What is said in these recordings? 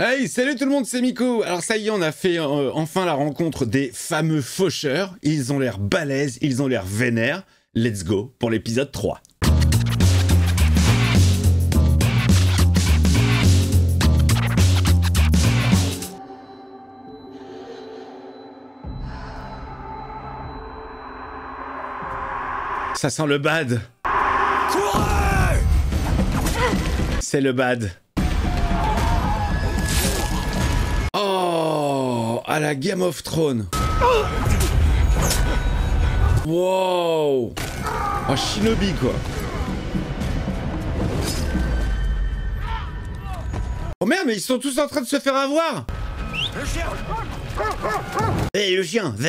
Hey, salut tout le monde, c'est Miko. Alors ça y est, on a fait enfin la rencontre des fameux faucheurs. Ils ont l'air balèzes, ils ont l'air vénères. Let's go pour l'épisode 3. Ça sent le bad. Courez! C'est le bad. Oh, à la Game of Thrones. Wow. Oh, Shinobi, quoi. Oh merde, mais ils sont tous en train de se faire avoir. Le chien. Hé, le chien, va.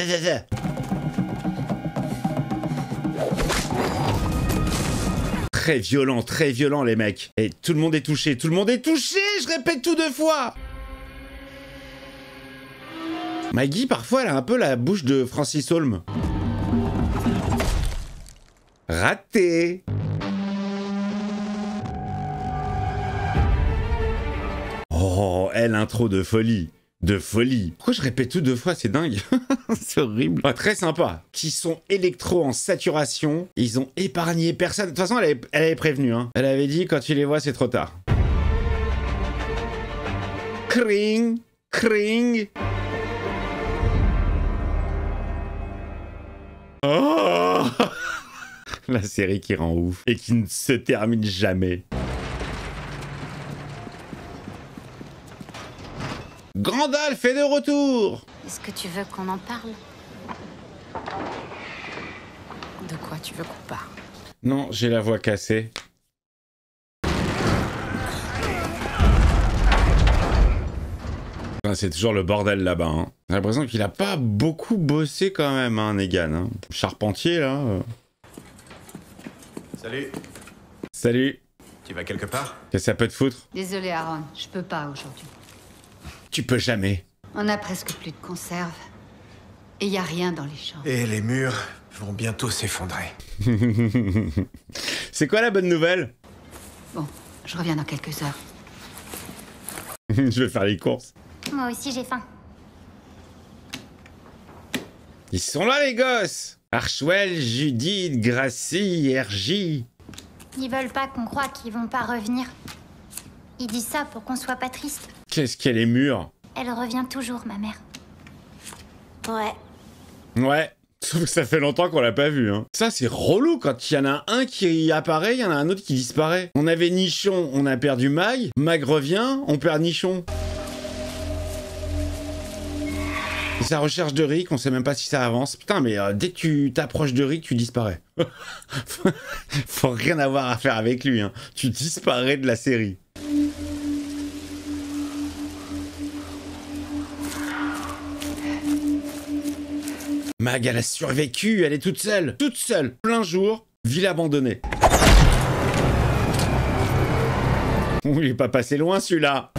Très violent, les mecs. Et tout le monde est touché, je répète tout 2 fois. Maggie, parfois, elle a un peu la bouche de Francis Holm. Raté. Oh, elle, intro de folie. Pourquoi je répète tout 2 fois? C'est dingue. C'est horrible. Ah, très sympa. Qui sont électro en saturation. Ils ont épargné personne. De toute façon, elle avait prévenu. Hein. Elle avait dit, quand tu les vois, c'est trop tard. Cring. Oh. La série qui rend ouf et qui ne se termine jamais. Gandalf est de retour. Est-ce que tu veux qu'on en parle? De quoi tu veux qu'on parle? Non, j'ai la voix cassée. C'est toujours le bordel là-bas. Hein. J'ai l'impression qu'il a pas beaucoup bossé quand même, hein, Negan. Hein. Charpentier, là. Salut. Tu vas quelque part? Qu'est-ce que ça peut te foutre? Désolé Aaron, je peux pas aujourd'hui. Tu peux jamais. On a presque plus de conserve. Et y a rien dans les champs. Et les murs vont bientôt s'effondrer. C'est quoi la bonne nouvelle? Bon, je reviens dans quelques heures. Je vais faire les courses. Moi aussi j'ai faim. Ils sont là les gosses. Archwell, Judith, Gracie, RJ. Ils veulent pas qu'on croie qu'ils vont pas revenir. Ils disent ça pour qu'on soit pas triste. Qu'est-ce qu'elle est mûre. Elle revient toujours, ma mère. Ouais. Sauf que ça fait longtemps qu'on l'a pas vu. Hein. Ça, c'est relou quand il y en a un qui apparaît, il y en a un autre qui disparaît. On avait Nichon, on a perdu Mag. Mag revient, on perd Nichon. Et sa recherche de Rick, on sait même pas si ça avance. Putain, mais dès que tu t'approches de Rick, tu disparais. Faut rien avoir à faire avec lui. Hein. Tu disparais de la série. Mag, elle a survécu, elle est toute seule, plein jour, ville abandonnée. Oh, il est pas passé loin celui-là.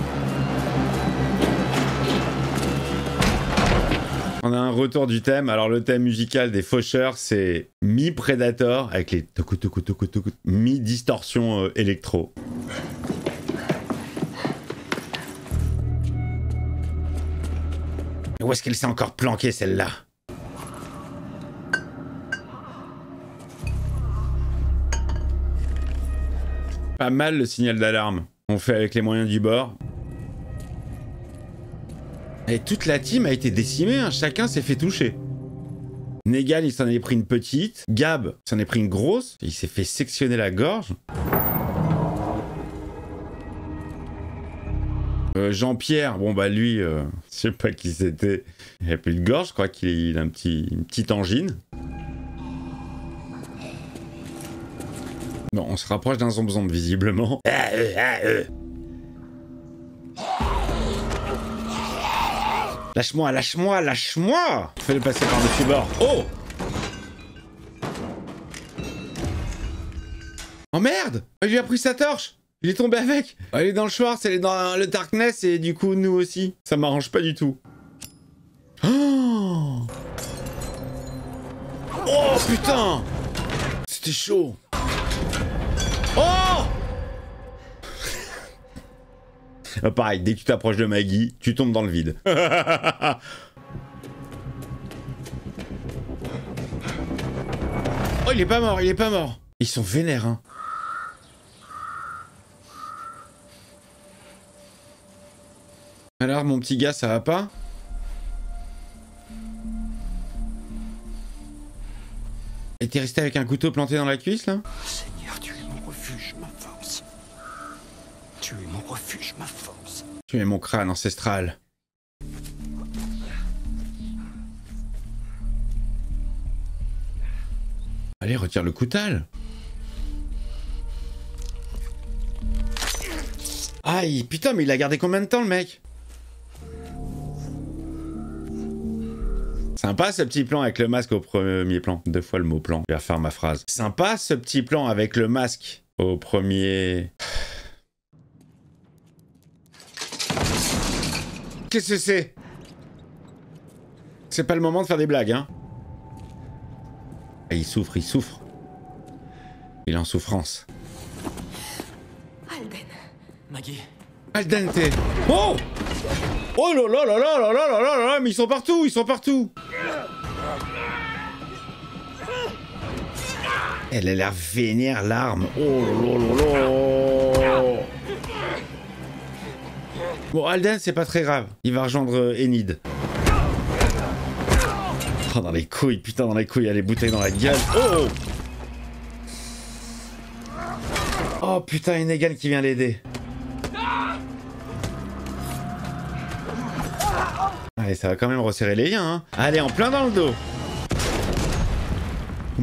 On a un retour du thème. Alors le thème musical des faucheurs, c'est mi-Predator avec les toku mi-distorsion électro. Où est-ce qu'elle s'est encore planquée celle-là? Pas mal le signal d'alarme. On fait avec les moyens du bord. Et toute la team a été décimée, hein. Chacun s'est fait toucher. Negan, il s'en est pris une petite. Gab s'en est pris une grosse. Il s'est fait sectionner la gorge. Jean-Pierre, bon bah lui, je sais pas qui c'était. Il a plus de gorge, je crois qu'il a une petite angine. Bon, on se rapproche d'un zombie visiblement. Lâche-moi! Fais-le passer par-dessus bord. Oh! Oh merde! Il lui a pris sa torche! Il est tombé avec! Elle est dans le Schwartz, elle est dans le Darkness et du coup nous aussi. Ça m'arrange pas du tout. Oh! Oh putain! C'était chaud! Oh! Pareil, dès que tu t'approches de Maggie, tu tombes dans le vide. Oh, il est pas mort, il est pas mort. Ils sont vénères, hein. Alors, mon petit gars, ça va pas? Et t'es resté avec un couteau planté dans la cuisse, là? Seigneur, tu es mon refuge, ma force. Tu es mon refuge, ma force. Tu es mon crâne ancestral. Allez, retire le coutal. Aïe, putain, mais il a gardé combien de temps, le mec? Sympa ce petit plan avec le masque au premier plan. 2 fois le mot plan. Je vais refaire ma phrase. Sympa ce petit plan avec le masque au premier... Qu'est-ce que c'est? C'est pas le moment de faire des blagues, hein. Et il souffre, il souffre. Il est en souffrance. Alden. Maggie. Al dente. Oh! Oh là là là là là là là là là, mais ils sont partout, ils sont partout. Elle a l'air vénère, l'arme. Oh là là là là. Bon, Alden, c'est pas très grave. Il va rejoindre Enid. Oh, dans les couilles, putain, dans les couilles, il y a les bouteilles dans la gueule. Oh! Oh putain, une Negan qui vient l'aider. Allez, ça va quand même resserrer les liens, hein. Allez, en plein dans le dos.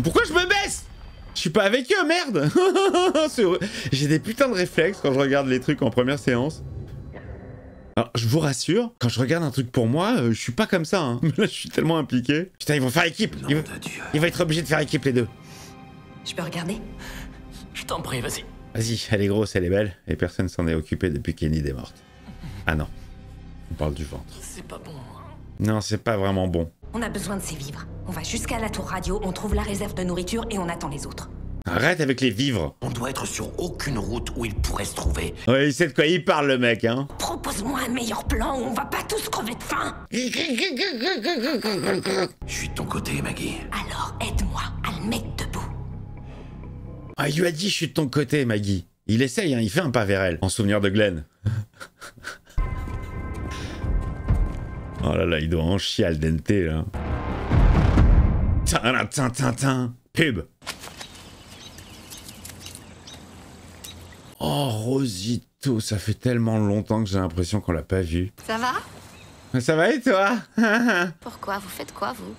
Pourquoi je me baisse? Je suis pas avec eux, merde. J'ai des putains de réflexes quand je regarde les trucs en première séance. Alors, je vous rassure, quand je regarde un truc pour moi, je suis pas comme ça, hein. Là, je suis tellement impliqué. Putain, ils vont faire équipe. Ils vont être obligés de faire équipe, les deux. Je peux regarder? Je t'en prie, vas-y. Vas-y, elle est grosse, elle est belle, et personne s'en est occupé depuis qu'Enid est morte. Ah non, on parle du ventre. C'est pas bon. Non, c'est pas vraiment bon. On a besoin de ces vivres. On va jusqu'à la tour radio, on trouve la réserve de nourriture et on attend les autres. Arrête avec les vivres. On doit être sur aucune route où il pourrait se trouver. Ouais, il sait de quoi il parle, le mec, hein. Propose-moi un meilleur plan où on va pas tous crever de faim. Je suis de ton côté, Maggie. Alors aide-moi à le mettre debout. Ah, il lui a dit je suis de ton côté, Maggie. Il essaye, hein, il fait un pas vers elle, en souvenir de Glenn. Oh là là, il doit en chier al dente, là. Tintin, pub. Oh, Rosito, ça fait tellement longtemps que j'ai l'impression qu'on l'a pas vu. Ça va? Ça va et toi? Pourquoi? Vous faites quoi, vous?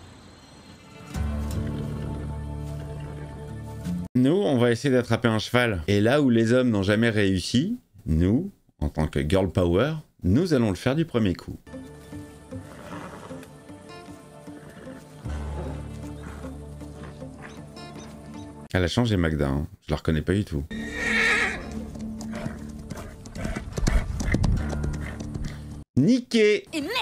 Nous, on va essayer d'attraper un cheval. Et là où les hommes n'ont jamais réussi, nous, en tant que girl power, nous allons le faire du premier coup. Elle a changé, Magda, hein. Je la reconnais pas du tout. Niqué. Et merde!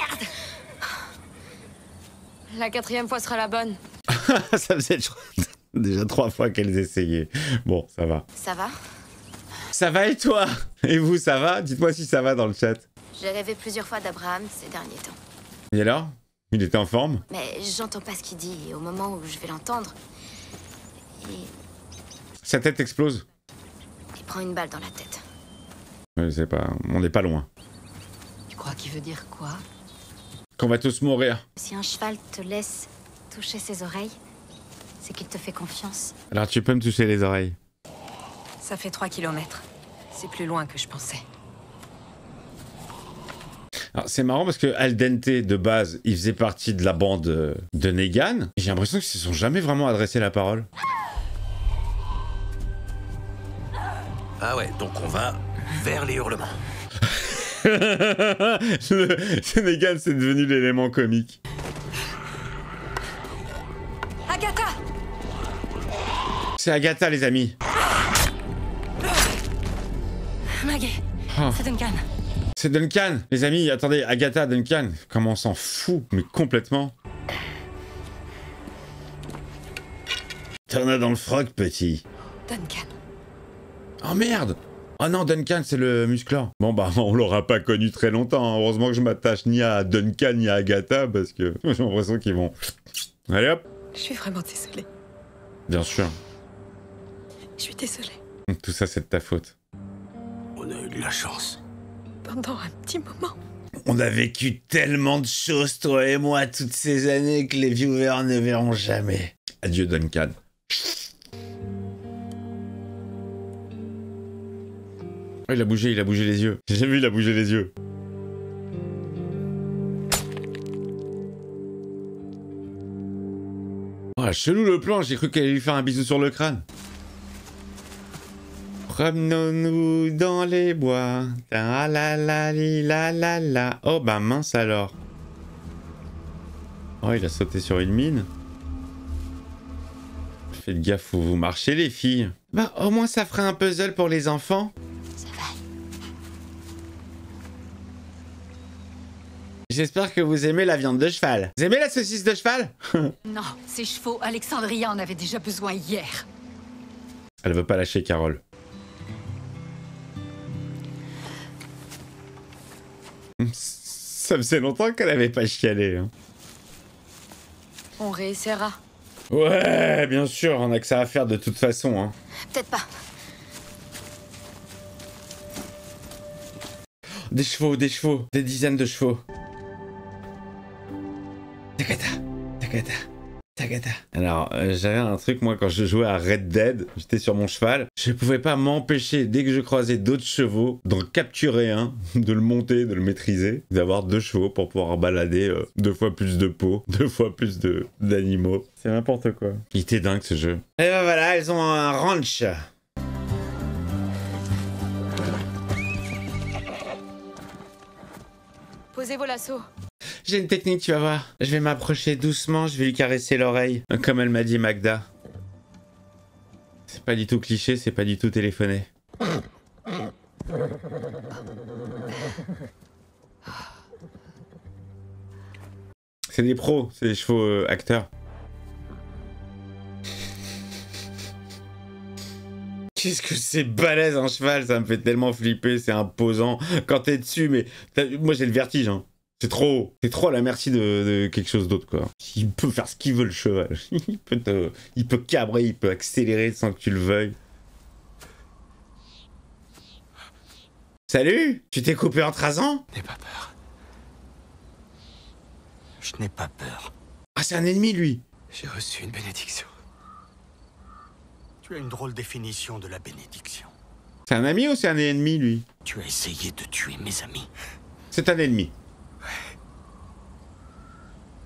La 4e fois sera la bonne. Ça faisait déjà 3 fois qu'elles essayaient. Bon, ça va. Ça va? Ça va et toi? Et vous, ça va? Dites-moi si ça va dans le chat. J'ai rêvé plusieurs fois d'Abraham ces derniers temps. Et alors? Il était en forme? Mais j'entends pas ce qu'il dit et au moment où je vais l'entendre, Sa tête explose? il prend une balle dans la tête. Je sais pas, on n'est pas loin. Tu crois qu'il veut dire quoi? Qu'on va tous mourir. Si un cheval te laisse toucher ses oreilles, c'est qu'il te fait confiance. Alors tu peux me toucher les oreilles? Ça fait 3 kilomètres. C'est plus loin que je pensais. Alors c'est marrant parce que Al dente de base, il faisait partie de la bande de Negan. J'ai l'impression qu'ils se sont jamais vraiment adressé la parole. Ah ouais, donc on va vers les hurlements. Ce Negan, c'est devenu l'élément comique. Agatha! C'est Agatha, les amis. Maggie, Oh. c'est Duncan. C'est Duncan. Les amis, attendez, Agatha, Duncan. Comment on s'en fout, mais complètement. T'en as dans le froc, petit. Duncan. Oh merde! Oh non, Duncan, c'est le musclor. Bon bah, on l'aura pas connu très longtemps. Hein. Heureusement que je m'attache ni à Duncan ni à Agatha, parce que j'ai l'impression qu'ils vont... Allez hop. Je suis vraiment désolée. Bien sûr. Je suis désolée. Tout ça, c'est de ta faute. On a eu de la chance. Pendant un petit moment. On a vécu tellement de choses, toi et moi, toutes ces années que les viewers ne verront jamais. Adieu, Duncan. Oh, il a bougé les yeux. J'ai vu, il a bougé les yeux. Oh, chelou le plan, j'ai cru qu'elle allait lui faire un bisou sur le crâne. Promenons-nous dans les bois. Ta la la li la la la. Oh bah mince alors. Oh, il a sauté sur une mine. Faites gaffe où vous marchez les filles. Bah au moins ça ferait un puzzle pour les enfants. Ça va. J'espère que vous aimez la viande de cheval. Vous aimez la saucisse de cheval? Non, ces chevaux, Alexandria en avait déjà besoin hier. Elle veut pas lâcher Carole. Ça faisait longtemps qu'elle avait pas chialé. Hein. On réessaiera. Ouais, bien sûr, on a que ça à faire de toute façon. Hein. Peut-être pas. Des chevaux, des dizaines de chevaux. Takata, takata, takata. Alors, j'avais un truc, moi, quand je jouais à Red Dead, j'étais sur mon cheval, je pouvais pas m'empêcher, dès que je croisais d'autres chevaux, d'en capturer un, de le monter, de le maîtriser, d'avoir 2 chevaux pour pouvoir balader 2 fois plus de peau, 2 fois plus d'animaux. C'est n'importe quoi. Il était dingue, ce jeu. Et ben voilà, elles ont un ranch. Posez vos lassos. J'ai une technique, tu vas voir. Je vais m'approcher doucement, je vais lui caresser l'oreille. Comme elle m'a dit Magda. C'est pas du tout cliché, c'est pas du tout téléphoné. C'est des pros, c'est des chevaux acteurs. Qu'est-ce que c'est balèze un cheval, ça me fait tellement flipper, c'est imposant. Quand t'es dessus, mais... Moi j'ai le vertige, hein. C'est trop à la merci de quelque chose d'autre, quoi. Il peut faire ce qu'il veut, le cheval. Il peut cabrer, il peut accélérer sans que tu le veuilles. Salut! Tu t'es coupé en 13 ans? N'aie pas peur. Je n'ai pas peur. Ah, c'est un ennemi, lui! J'ai reçu une bénédiction. Tu as une drôle définition de la bénédiction. C'est un ami ou c'est un ennemi, lui? Tu as essayé de tuer mes amis. C'est un ennemi.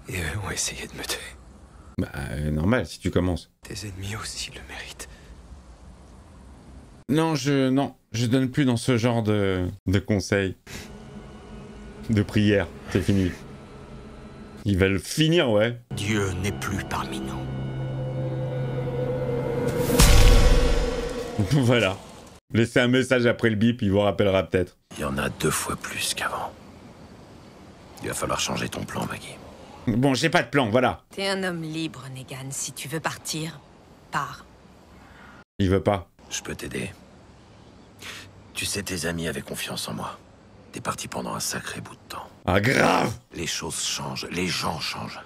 Et eux ont essayé de me tuer. Bah, normal, si tu commences. Tes ennemis aussi le méritent. Non, je donne plus dans ce genre de conseils. De prières, c'est fini. Ils veulent finir, ouais. Dieu n'est plus parmi nous. Voilà. Laissez un message après le bip, il vous rappellera peut-être. Il y en a 2 fois plus qu'avant. Il va falloir changer ton plan, Maggie. Bon, j'ai pas de plan, voilà. T'es un homme libre, Negan. Si tu veux partir, pars. Il veut pas. Je peux t'aider. Tu sais, tes amis avaient confiance en moi. T'es parti pendant un sacré bout de temps. Ah, grave! Les choses changent, les gens changent.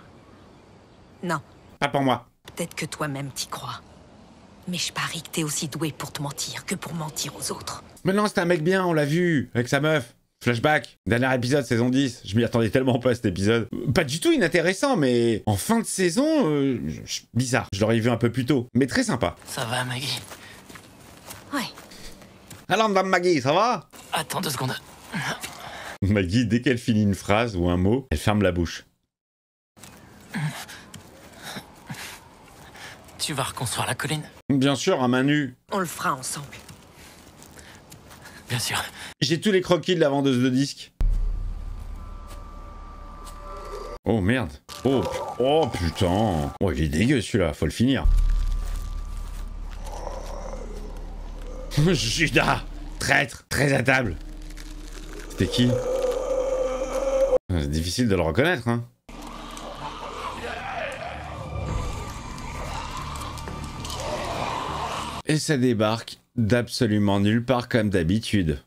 Non, Pas pour moi. peut-être que toi-même t'y crois. Mais je parie que t'es aussi doué pour te mentir que pour mentir aux autres. Mais non, c'est un mec bien, on l'a vu, avec sa meuf. Flashback, dernier épisode, saison 10. Je m'y attendais tellement pas à cet épisode. Pas du tout inintéressant, mais en fin de saison, bizarre. Je l'aurais vu un peu plus tôt, mais très sympa. Ça va, Maggie? Ouais. Alors, Madame Maggie, ça va? Attends 2 secondes. Maggie, dès qu'elle finit une phrase ou un mot, elle ferme la bouche. Tu vas reconstruire la colline? Bien sûr, à main nue. On le fera ensemble. Bien sûr. J'ai tous les croquis de la vendeuse de disques. Oh merde. Oh putain. Oh, il est dégueu celui-là, faut le finir. Judas, traître, très à table. C'était qui? C'est difficile de le reconnaître, hein. Et ça débarque d'absolument nulle part comme d'habitude.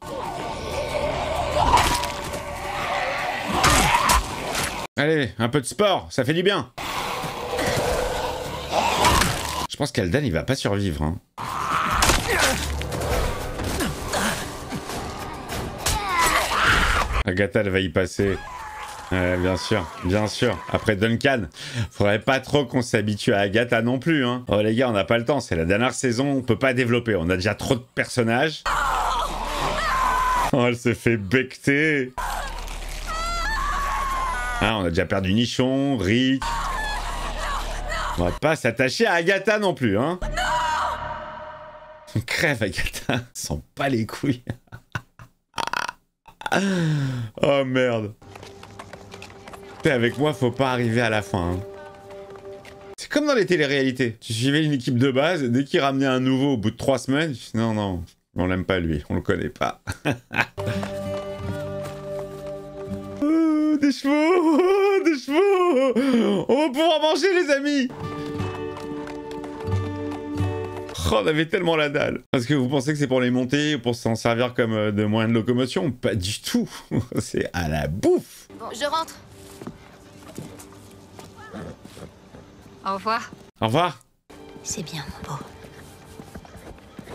Allez, un peu de sport, ça fait du bien. Je pense qu'Haldan il va pas survivre. Hein. Agatha elle va y passer. Bien sûr, bien sûr. Après Duncan, faudrait pas trop qu'on s'habitue à Agatha non plus. Hein. Oh les gars, on n'a pas le temps, c'est la dernière saison, on peut pas développer. On a déjà trop de personnages. Oh, elle se fait becter. Ah, on a déjà perdu Nichon, Rick. On va pas s'attacher à Agatha non plus, hein. Crève Agatha, s'en pas les couilles. Oh merde. T'es avec moi, faut pas arriver à la fin. Hein. C'est comme dans les téléréalités. Tu suivais une équipe de base, et dès qu'il ramenait un nouveau au bout de 3 semaines, tu dis, non, non, on l'aime pas lui, on le connaît pas. Des chevaux, des chevaux. On va pouvoir manger les amis. Oh, on avait tellement la dalle. Parce que vous pensez que c'est pour les monter ou pour s'en servir comme de moyen de locomotion? Pas du tout. C'est à la bouffe. Bon, je rentre. Au revoir. Au revoir. C'est bien, mon beau.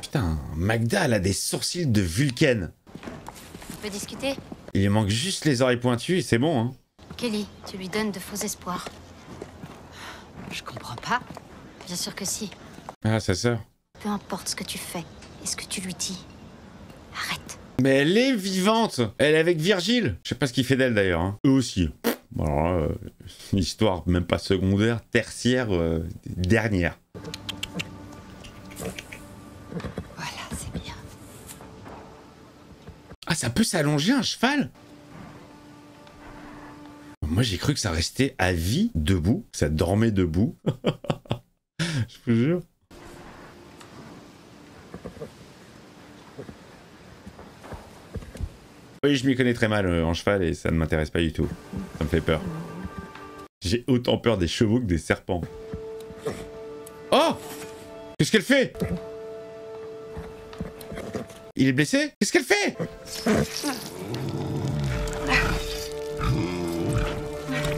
Putain, Magda, elle a des sourcils de Vulcaine. On peut discuter? Il lui manque juste les oreilles pointues et c'est bon, hein. Kelly, tu lui donnes de faux espoirs. Je comprends pas. Bien sûr que si. Ah, sa sœur. Peu importe ce que tu fais et ce que tu lui dis. Arrête. Mais elle est vivante. Elle est avec Virgile. Je sais pas ce qu'il fait d'elle d'ailleurs. Hein. Eux aussi. Bon, alors là, une histoire même pas secondaire, tertiaire, dernière. Voilà, c'est bien. Ah, ça peut s'allonger un cheval? Moi, j'ai cru que ça restait à vie debout. Ça dormait debout. Je vous jure. Oui, je m'y connais très mal en cheval et ça ne m'intéresse pas du tout. Ça me fait peur. J'ai autant peur des chevaux que des serpents. Oh! Qu'est-ce qu'elle fait? Il est blessé? Qu'est-ce qu'elle fait?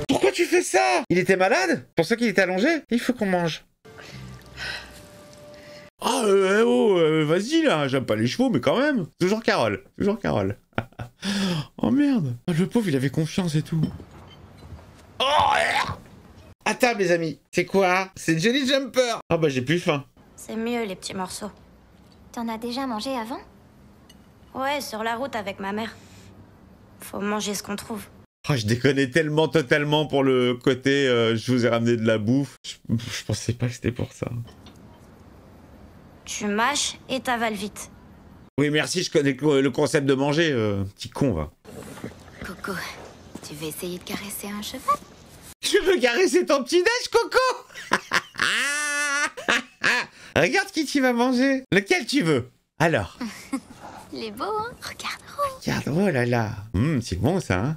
Pourquoi tu fais ça? Il était malade? Pour ça qu'il était allongé? Il faut qu'on mange. Oh, vas-y là, j'aime pas les chevaux, mais quand même. Toujours Carole, toujours Carole. Oh merde. Le pauvre, il avait confiance et tout. Oh, à table, les amis. C'est quoi? C'est Jelly Jumper. Ah bah j'ai plus faim. C'est mieux, les petits morceaux. T'en as déjà mangé avant? Ouais, sur la route avec ma mère. Faut manger ce qu'on trouve. Oh, je déconnais tellement totalement pour le côté je vous ai ramené de la bouffe. Je pensais pas que c'était pour ça. Tu mâches et t'avales vite. Oui, merci, je connais le concept de manger. Petit con, va. Coco, tu veux essayer de caresser un cheval? Je veux caresser ton petit-déj, Coco. Regarde qui tu vas manger. Lequel tu veux? Alors. Il est beau, hein? Regarde. Oh. Regarde, oh là là. C'est bon, ça, hein?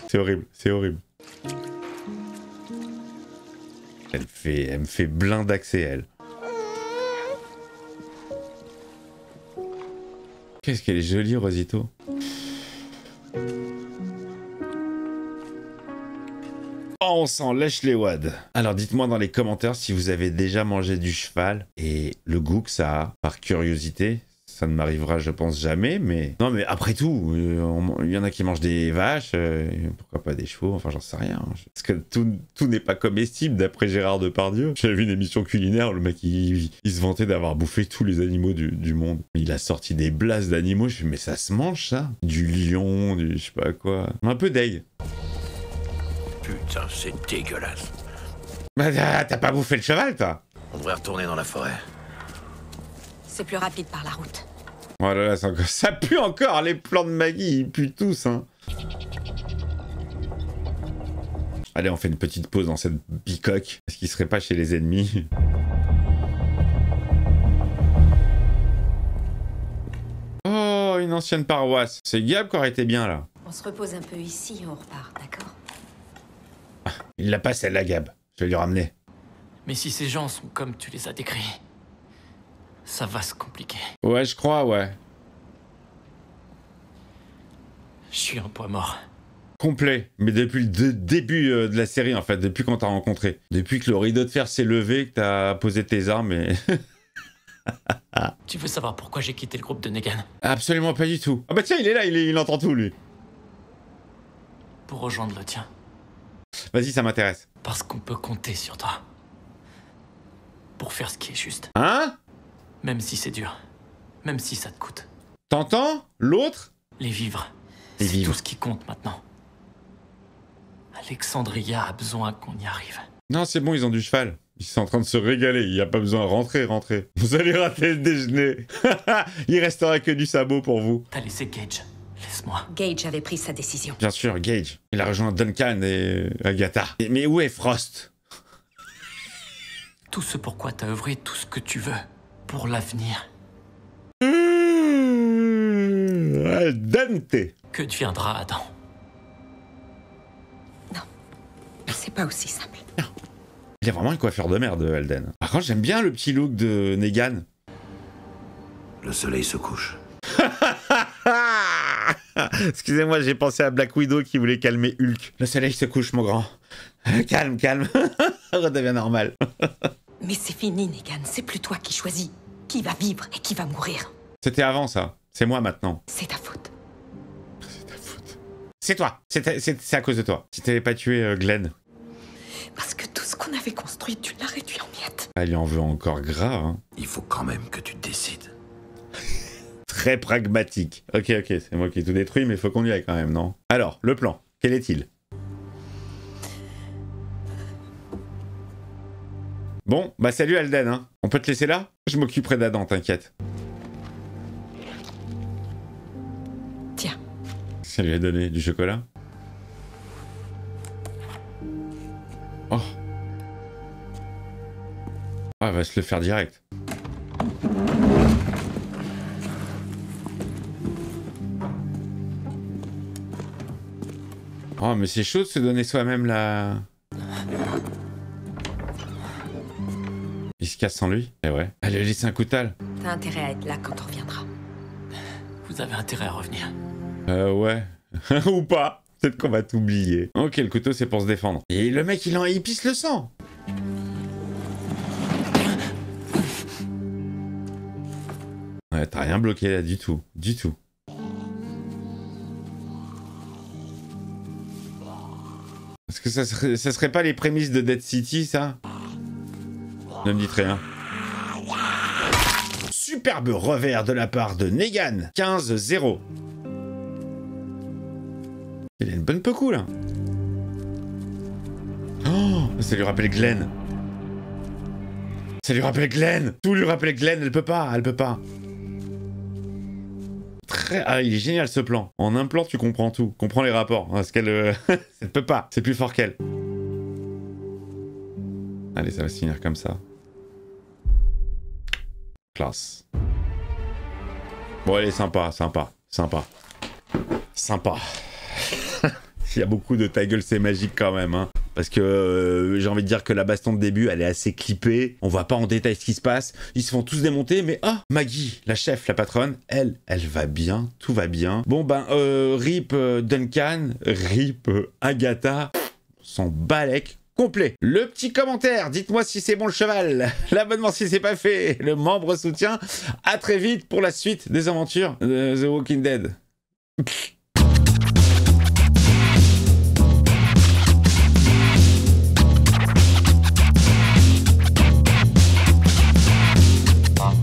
C'est horrible, c'est horrible. Elle me fait plein d'accès, elle. Qu'est-ce qu'elle est jolie, Rosito. Oh, on s'en lèche les wads. Alors dites-moi dans les commentaires si vous avez déjà mangé du cheval et le goût que ça a, par curiosité. Ça ne m'arrivera, je pense, jamais, mais... Non, mais après tout, il y en a qui mangent des vaches, pourquoi pas des chevaux, enfin, j'en sais rien. Parce que tout n'est pas comestible, d'après Gérard Depardieu. J'avais vu une émission culinaire, le mec, il se vantait d'avoir bouffé tous les animaux du monde. Il a sorti des blases d'animaux, je me suis dit, mais ça se mange, ça? Du lion, du je sais pas quoi. Un peu deg. Putain, c'est dégueulasse. Bah, t'as pas bouffé le cheval, toi? On devrait retourner dans la forêt. C'est plus rapide par la route. Oh là là, ça pue encore, les plans de Maggie, ils puent tous, hein. Allez, on fait une petite pause dans cette bicoque. Est-ce qu'il serait pas chez les ennemis? Oh, une ancienne paroisse. C'est Gab qui aurait été bien, là. On se repose un peu ici et on repart, d'accord? Il l'a pas, celle-là, Gab. Je vais lui ramener. Mais si ces gens sont comme tu les as décrits, Ça va se compliquer. Ouais, je crois, ouais. Je suis un poids mort. Complet. Mais depuis le début de la série, en fait, depuis quand t'as rencontré. Depuis que le rideau de fer s'est levé, que t'as posé tes armes et... Tu veux savoir pourquoi j'ai quitté le groupe de Negan? Absolument pas du tout. Ah bah tiens, il est là, il entend tout, lui. Pour rejoindre le tien. Vas-y, ça m'intéresse. Parce qu'on peut compter sur toi. Pour faire ce qui est juste. Hein? Même si c'est dur. Même si ça te coûte. T'entends? L'autre? Les vivres. Les C'est vivres. tout ce qui compte maintenant. Alexandria a besoin qu'on y arrive. Non, c'est bon, ils ont du cheval. Ils sont en train de se régaler, il n'y a pas besoin. Rentrez. Vous allez rater le déjeuner. Il restera que du sabot pour vous. T'as laissé Gage. Laisse-moi. Gage avait pris sa décision. Bien sûr, Gage. Il a rejoint Duncan et Agatha. Mais où est Frost? Tout ce pourquoi t'as œuvré, tout ce que tu veux. Pour l'avenir. Al dente. Que deviendra Adam? C'est pas aussi simple. Il a vraiment une coiffure de merde, Alden. Par contre, j'aime bien le petit look de Negan. Le soleil se couche. Excusez-moi, j'ai pensé à Black Widow qui voulait calmer Hulk. Le soleil se couche, mon grand. Calme. Redevient normal. Mais c'est fini, Negan. C'est plus toi qui choisis qui va vivre et qui va mourir. C'était avant, ça. C'est moi, maintenant. C'est ta faute. C'est ta faute. C'est toi. C'est à cause de toi. Si t'avais pas tué Glenn. Parce que tout ce qu'on avait construit, tu l'as réduit en miettes. Elle en veut encore grave, hein. Il faut quand même que tu te décides. Très pragmatique. Ok, c'est moi qui ai tout détruit, mais faut qu'on y aille quand même, non? Alors, le plan, quel est-il? Bon, bah salut Alden, hein. On peut te laisser là? Je m'occuperai d'Adam, t'inquiète. Tiens. Ça lui a donné du chocolat? Oh. Ah, elle va se le faire direct. Oh, mais c'est chaud de se donner soi-même la... Il se casse sans lui? Eh ouais. Elle lui a laissé un coutal. T'as intérêt à être là quand on reviendra. Vous avez intérêt à revenir. Ouais. Ou pas. Peut-être qu'on va t'oublier. Ok, le couteau, c'est pour se défendre. Et le mec, il pisse le sang. Ouais, t'as rien bloqué là, du tout. Du tout. Est-ce que ça serait pas les prémices de Dead City, ça? Ne me dites rien. Superbe revers de la part de Negan. 15-0. Il a une bonne peau là. Oh, ça lui rappelle Glenn. Ça lui rappelle Glenn. Tout lui rappelle Glenn. Elle peut pas. Ah, il est génial ce plan. En un plan, tu comprends tout. Comprends les rapports. Parce qu'elle... elle peut pas. C'est plus fort qu'elle. Allez, ça va se finir comme ça. Classe. Bon, elle est sympa. Il y a beaucoup de ta gueule, c'est magique quand même, hein. Parce que j'ai envie de dire que la baston de début, elle est assez clippée. On voit pas en détail ce qui se passe. Ils se font tous démonter, mais ah, Maggie, la chef, la patronne, elle va bien, tout va bien. Bon ben, rip Duncan, rip Agatha, son balèque complet. Le petit commentaire, dites-moi si c'est bon le cheval, l'abonnement si c'est pas fait, le membre soutien. À très vite pour la suite des aventures de The Walking Dead. Thank you.